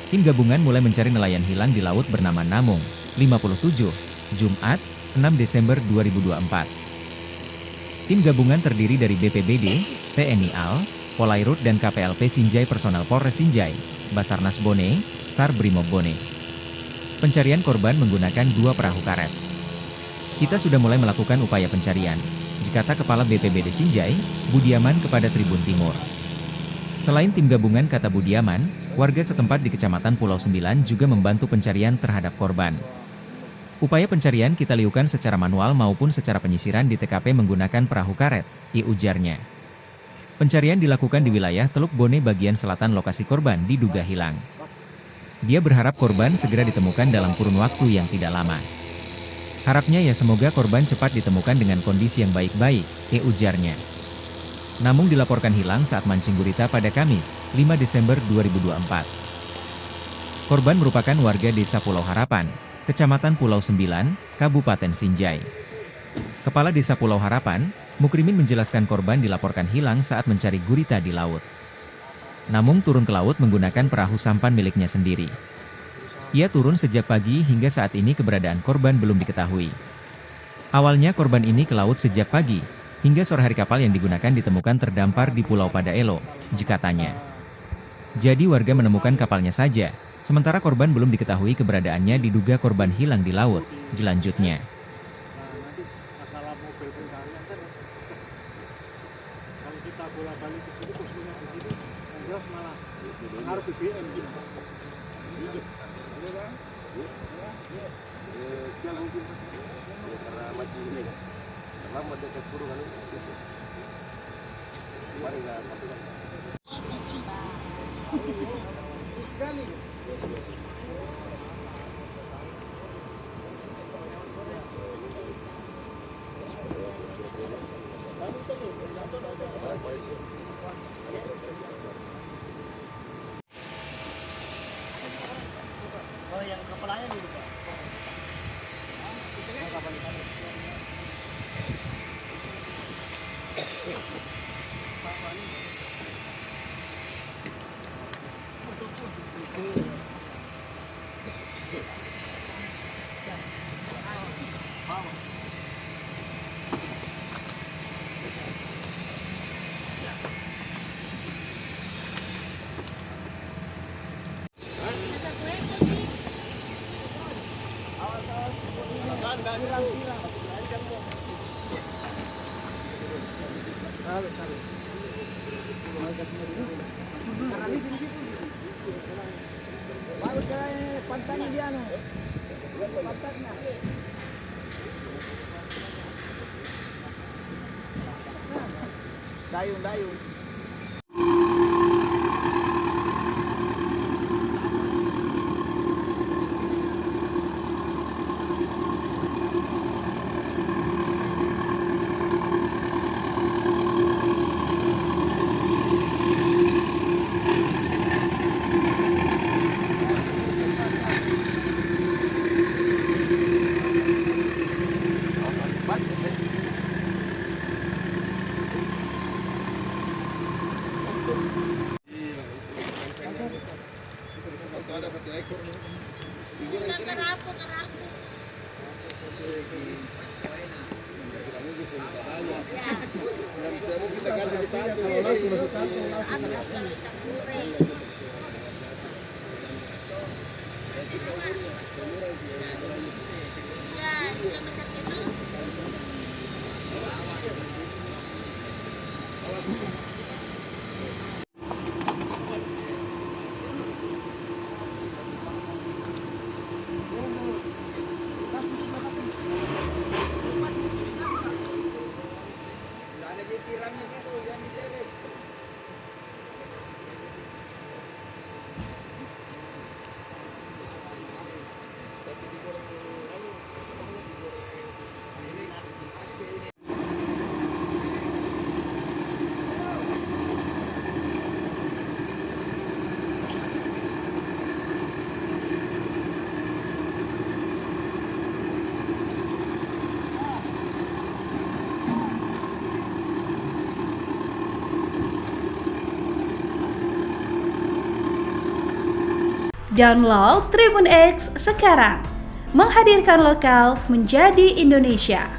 Tim gabungan mulai mencari nelayan hilang di laut bernama Namung, 57, Jumat, 6 Desember 2024. Tim gabungan terdiri dari BPBD, TNI AL, Polairut dan KPLP Sinjai personel Polres Sinjai, Basarnas Bone, SAR Brimob Bone. Pencarian korban menggunakan 2 perahu karet. Kita sudah mulai melakukan upaya pencarian, kata Kepala BPBD Sinjai, Budiaman kepada Tribun Timur. Selain tim gabungan kata Budiaman, warga setempat di Kecamatan Pulau Sembilan juga membantu pencarian terhadap korban. Upaya pencarian kita lakukan secara manual maupun secara penyisiran di TKP menggunakan perahu karet, ujarnya. Pencarian dilakukan di wilayah Teluk Bone bagian selatan lokasi korban diduga hilang. Dia berharap korban segera ditemukan dalam kurun waktu yang tidak lama. Harapnya ya semoga korban cepat ditemukan dengan kondisi yang baik-baik, ujarnya. Namung dilaporkan hilang saat mancing gurita pada Kamis, 5 Desember 2024. Korban merupakan warga Desa Pulau Harapan, Kecamatan Pulau Sembilan, Kabupaten Sinjai. Kepala Desa Pulau Harapan, Mukrimin menjelaskan korban dilaporkan hilang saat mencari gurita di laut. Namung turun ke laut menggunakan perahu sampan miliknya sendiri. Ia turun sejak pagi hingga saat ini keberadaan korban belum diketahui. Awalnya korban ini ke laut sejak pagi, hingga sore hari kapal yang digunakan ditemukan terdampar di Pulau Padaelo, katanya. Jadi warga menemukan kapalnya saja, sementara korban belum diketahui keberadaannya diduga korban hilang di laut, lanjutnya. Nanti masalah mobil pencarian kan kalau kita bolak-balik ke sini terus minyak di sini yang jelas malah pengaruh BBM gitu. Siang mungkin karena masih ini karena mau dekat kurungan itu kemarin nggak sampai Sekali. Oh, yang kepalanya dulu, Pak. Kapal ikan. Baru kayak pantannya dia no. Pantatnya. Dayung. ada 1 ekor nih. Kita kasih satu kalau langsung Download Tribun X sekarang. Menghadirkan lokal menjadi Indonesia.